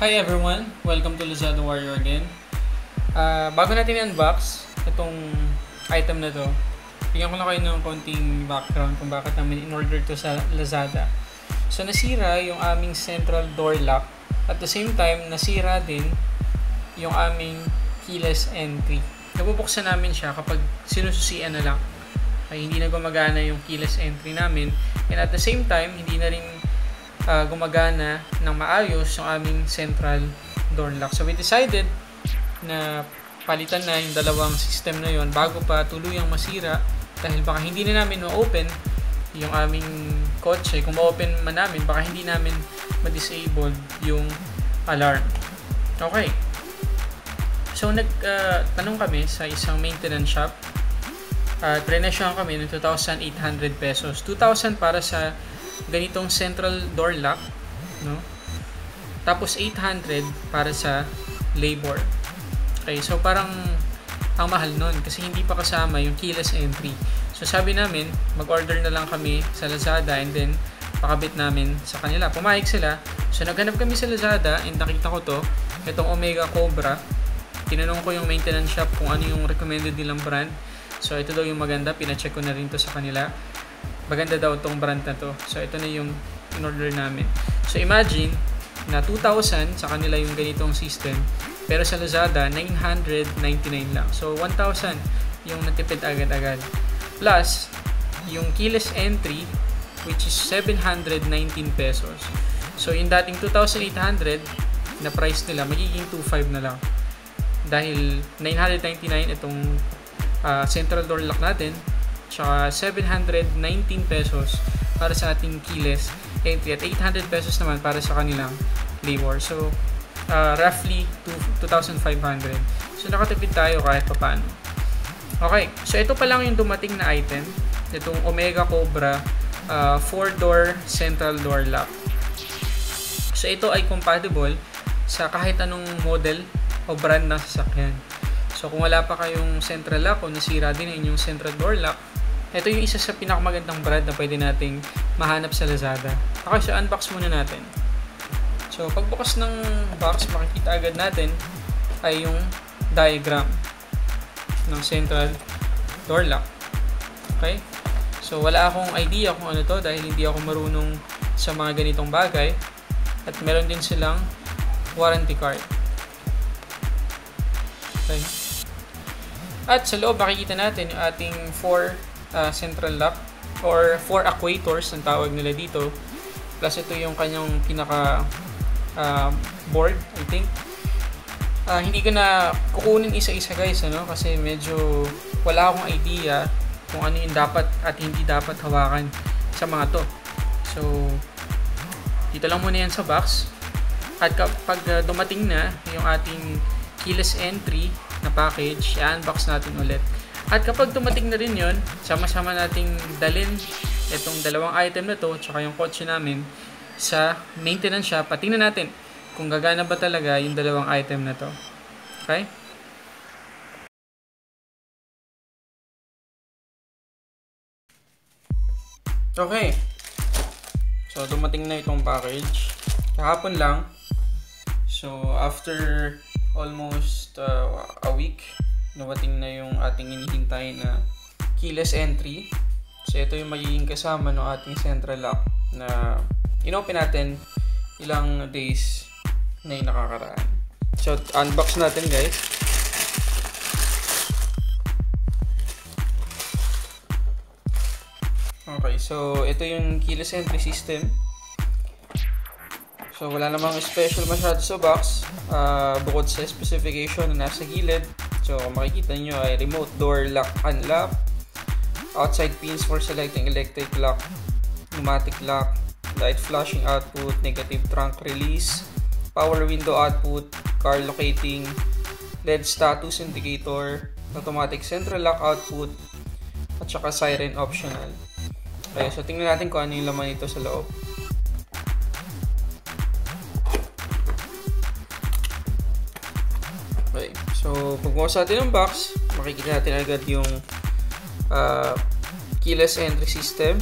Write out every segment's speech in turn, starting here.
Hi everyone! Welcome to Lazada Warrior again. Bago natin i-unbox itong item na to, bigyan ko lang kayo ng konting background kung bakit namin in-order to sa Lazada. So nasira yung aming central door lock. At the same time, nasira din yung aming keyless entry. Nabubuksan namin siya kapag sinususian na lang. Ay hindi na gumagana yung keyless entry namin. And at the same time, hindi na rin gumagana ng maayos yung aming central door lock. So we decided na palitan na yung dalawang system na yon bago pa tuluyang masira dahil baka hindi na namin ma-open yung aming kotse. Kung ma-open man namin, baka hindi namin ma-disable yung alarm. Okay. So nagtanong kami sa isang maintenance shop. Prenesyohan kami ng 2,800 pesos. 2,000 para sa ganitong central door lock, no? Tapos 800 para sa labor. Okay, so parang ang mahal nun kasi hindi pa kasama yung keyless entry. So sabi namin, mag-order na lang kami sa Lazada and then pakabit namin sa kanila. Pumayag sila. So naghanap kami sa Lazada and nakita ko to, itong Omega Cobra. Tinanong ko yung maintenance shop kung ano yung recommended nilang brand. So ito daw yung maganda, pina-check ko na rin to sa kanila. Maganda daw tong brand na to. So ito na yung in-order namin. So imagine na 2,000 sa kanila yung ganitong system, pero sa Lazada 999 lang. So 1,000 yung natipid agad-agad. Plus yung keyless entry which is 719 pesos. So yung dating 2,800 na price nila magiging 2,500 na lang. Dahil 999 itong central door lock natin, tsaka 719 pesos para sa ating keyless entry at 800 pesos naman para sa kanilang labor. So roughly 2,500. So nakatipid tayo kahit paano. Okay, so ito pa lang yung dumating na item, itong Omega Cobra 4-door central door lock. So ito ay compatible sa kahit anong model o brand ng sasakyan. So kung wala pa kayong central lock o nasira din ang inyong central door lock, ito yung isa sa pinakamagandang brand na pwede nating mahanap sa Lazada. Okay, so unbox muna natin. So pagbukas ng box, makikita agad natin ay yung diagram ng central door lock. Okay? So wala akong idea kung ano to dahil hindi ako marunong sa mga ganitong bagay. At meron din silang warranty card. Okay? At sa loob makikita natin yung ating 4 central lock or 4 actuators ang tawag nila dito. Plus ito yung kanyang pinaka board, I think. Hindi ko na kukunin isa-isa guys, ano? Kasi medyo wala akong idea kung ano yung dapat at hindi dapat hawakan sa mga to. So dito lang muna yan sa box. At kapag dumating na yung ating keyless entry na package, i-unbox natin ulit. At kapag dumating na rin yun, sama-sama nating dalhin itong dalawang item na to tsaka yung kotse namin sa maintenance shop at tingnan natin kung gagana ba talaga yung dalawang item na to. Okay? Okay. So dumating na itong package. Kahapon lang. So after almost a week, dumating na yung ating hinihintay na keyless entry. So ito yung magiging kasama ng ating central lock na in-open natin ilang days na yung nakakaraan. So unbox natin guys. Okay, so ito yung keyless entry system. So wala namang special masyado sa box bukod sa specification na nasa gilid. So makikita nyo ay remote door lock unlock, outside pins for selecting electric lock, pneumatic lock, light flashing output, negative trunk release, power window output, car locating, LED status indicator, automatic central lock output, at saka siren optional. Okay, so tingnan natin kung ano yung laman nito sa loob. Okay, so pagbukas natin ng box, makikita natin agad yung keyless entry system.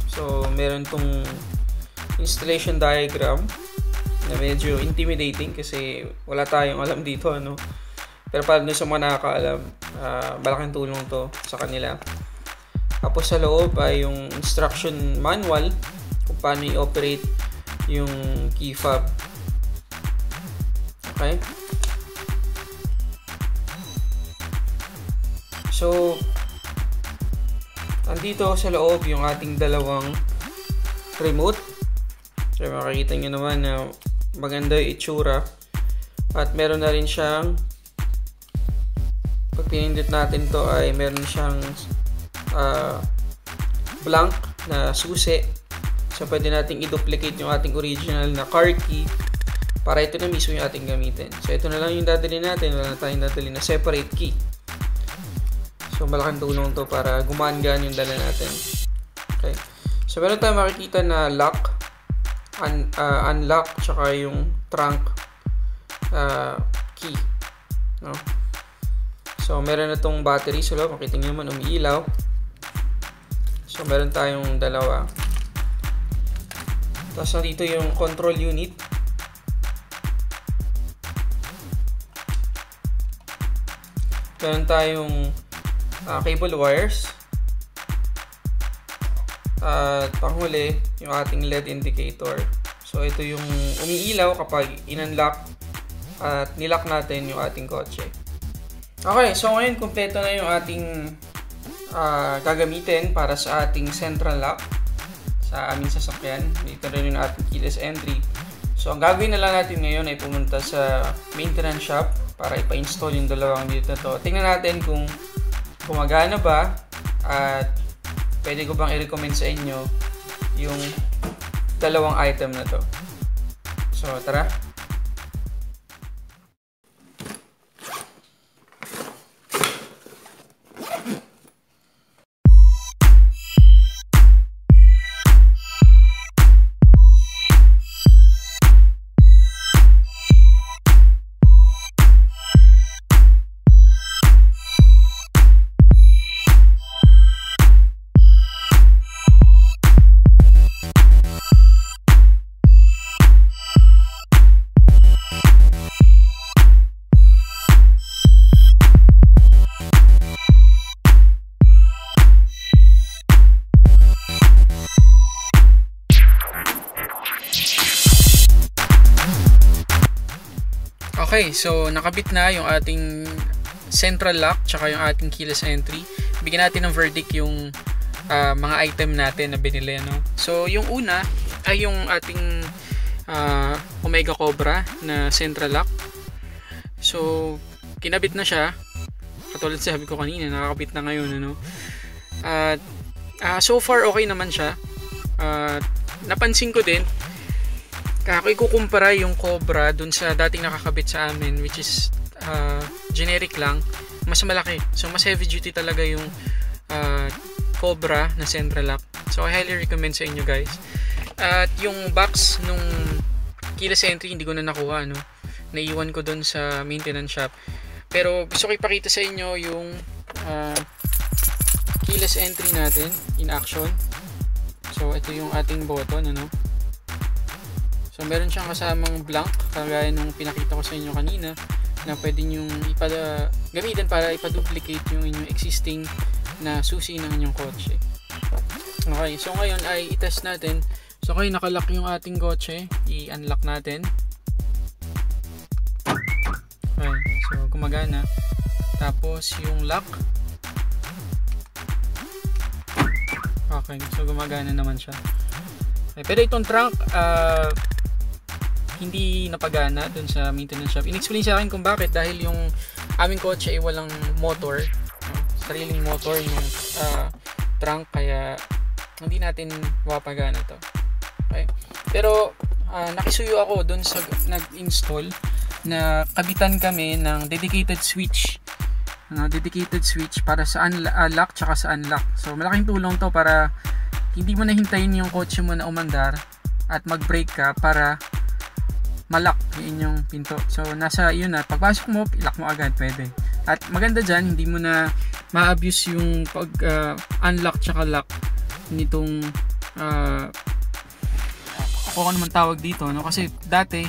So meron tong installation diagram na medyo intimidating kasi wala tayong alam dito, ano. Pero para dun sa mga nakakaalam, malaking tulong to sa kanila. Tapos sa loob ay yung instruction manual kung paano i-operate yung key fob. Okay? So, andito sa loob yung ating dalawang remote. So, makikita nyo naman na maganda yung itsura. At meron na rin siyang, pag pinindot natin to ay meron siyang blank na susi. So, pwede natin i-duplicate yung ating original na car key para ito na mismo yung ating gamitin. So, ito na lang yung dadali natin. Wala na tayong dadali na separate key. So, malaking tulong to para gumaan-gaan yung dala natin. Okay. So, meron tayong makikita na lock, unlock, tsaka yung trunk key. No? So, meron na itong battery. So, makikita nyo naman umiilaw. So, meron tayong dalawa. Tapos, dito yung control unit. Meron tayong cable wires. At panghuli, yung ating LED indicator. So, ito yung umiilaw kapag in-unlock at nilock natin yung ating kotse. Okay, so ngayon kumpleto na yung ating gagamitin para sa ating central lock sa aming sasakyan. Dito rin yung ating keyless entry. So, ang gagawin na lang natin ngayon ay pumunta sa maintenance shop para ipa-install yung dalawang dito na to. Tingnan natin kung gumagana ba at pwede ko bang i-recommend sa inyo yung dalawang item na to. So, tara! Okay, so nakabit na yung ating central lock tsaka yung ating keyless entry. Bigyan natin ng verdict yung mga item natin na binili, no? So, yung una ay yung ating Omega Cobra na central lock. So, kinabit na siya. Katulad sabi ko kanina, nakakabit na ngayon, ano? At so far okay naman siya. Napansin ko din, ako ikukumpara yung Cobra dun sa dating nakakabit sa amin, which is generic lang, mas malaki. So, mas heavy duty talaga yung Cobra na central lock. So, I highly recommend sa inyo, guys. At yung box nung keyless entry, hindi ko na nakuha, no? Naiwan ko dun sa maintenance shop. Pero, gusto ko ipakita sa inyo yung keyless entry natin in action. So, ito yung ating button, ano? So, meron siyang kasamang blank, kagaya nung pinakita ko sa inyo kanina, na pwede nyo gamitin para ipaduplicate yung inyong existing na susi ng inyong kotse. Okay, so ngayon ay itest natin. So, okay, nakalock yung ating kotse. I-unlock natin. Okay, so gumagana. Tapos, yung lock. Okay, so gumagana naman siya. Okay, pero itong trunk, hindi napagana dun sa maintenance shop. In-explain sa akin kung bakit, dahil yung aming kotse ay walang motor, sariling motor yung trunk, kaya hindi natin mapagana to. Okay. Pero nakisuyo ako dun sa nag-install na kabitan kami ng dedicated switch para sa lock tsaka sa unlock. So malaking tulong to para hindi mo nahintayin yung kotse mo na umandar at mag-brake ka para malak yung inyong pinto. So, nasa yun na. Pagpasok mo, ilak mo agad. Pwede. At maganda dyan, hindi mo na ma-abuse yung pag-unlock tsaka lock nitong kung ano man tawag dito, no? Kasi dati,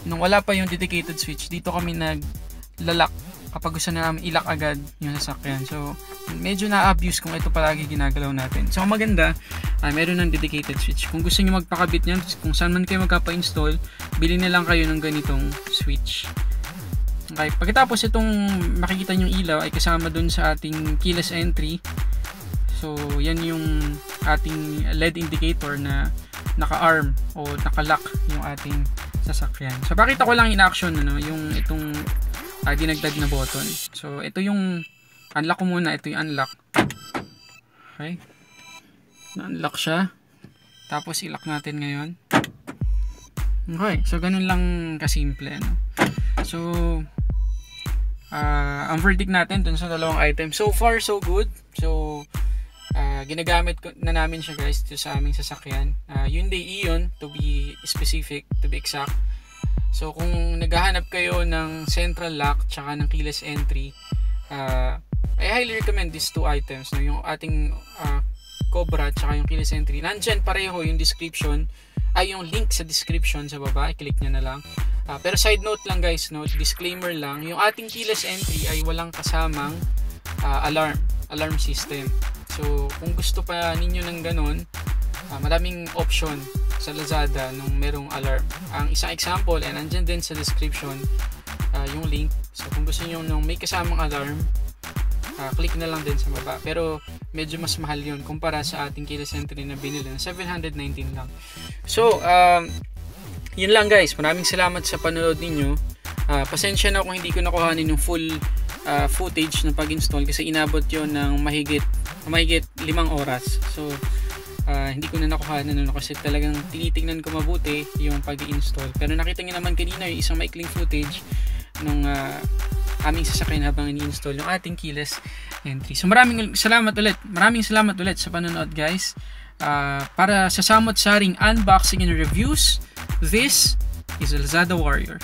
nung wala pa yung dedicated switch, dito kami naglalak kapag gusto na namin ilak agad yung sasakyan. So, medyo na-abuse kung ito palagi ginagalaw natin. So, ang maganda, meron ng dedicated switch. Kung gusto nyo magpakabit nyan, kung saan man kayo magkapa-install, bili na lang kayo ng ganitong switch. Okay, pagkatapos itong makikita nyong ilaw ay kasama dun sa ating keyless entry. So, yan yung ating LED indicator na naka-arm o naka-lock yung ating sasakyan. So, pakita ko lang in action, ano, yung itong dinagdag na button. So, ito yung unlock ko muna. Ito yung unlock. Okay. Na-unlock siya. Tapos, i-lock natin ngayon. Okay. So, ganun lang kasimple. No? So, ang verdict natin dun sa dalawang item. So far, so good. So, ginagamit na namin siya guys sa aming sasakyan. Hyundai Eon, to be specific, to be exact. So, kung naghahanap kayo ng central lock tsaka ng keyless entry, I highly recommend these two items. No? Yung ating Cobra tsaka yung keyless entry. Nandyan pareho yung description, yung link sa description sa baba. I-click nyo na lang. Pero side note lang guys, no? Disclaimer lang. Yung ating keyless entry ay walang kasamang alarm system. So, kung gusto pa ninyo ng ganun, maraming option sa Lazada nung merong alarm. Ang isang example, and andyan din sa description yung link. So kung gusto nyo nung may kasamang alarm, click na lang din sa baba. Pero medyo mas mahal yun kumpara sa ating keyless entry na binili na 719 lang. So yun lang guys, maraming salamat sa panonood ninyo. Pasensya na kung hindi ko nakuhanin yung full footage ng pag-install kasi inabot yun ng mahigit 5 oras. So hindi ko na nakuhanan kasi talagang tinitingnan ko mabuti yung pag-i-install. Pero nakita niyo naman kanina yung isang maikling footage nung aming sasakyan habang ini-install yung ating keyless entry. So maraming salamat ulit sa panonood guys. Para sa samot-saring unboxing and reviews, this is Lazada Warrior.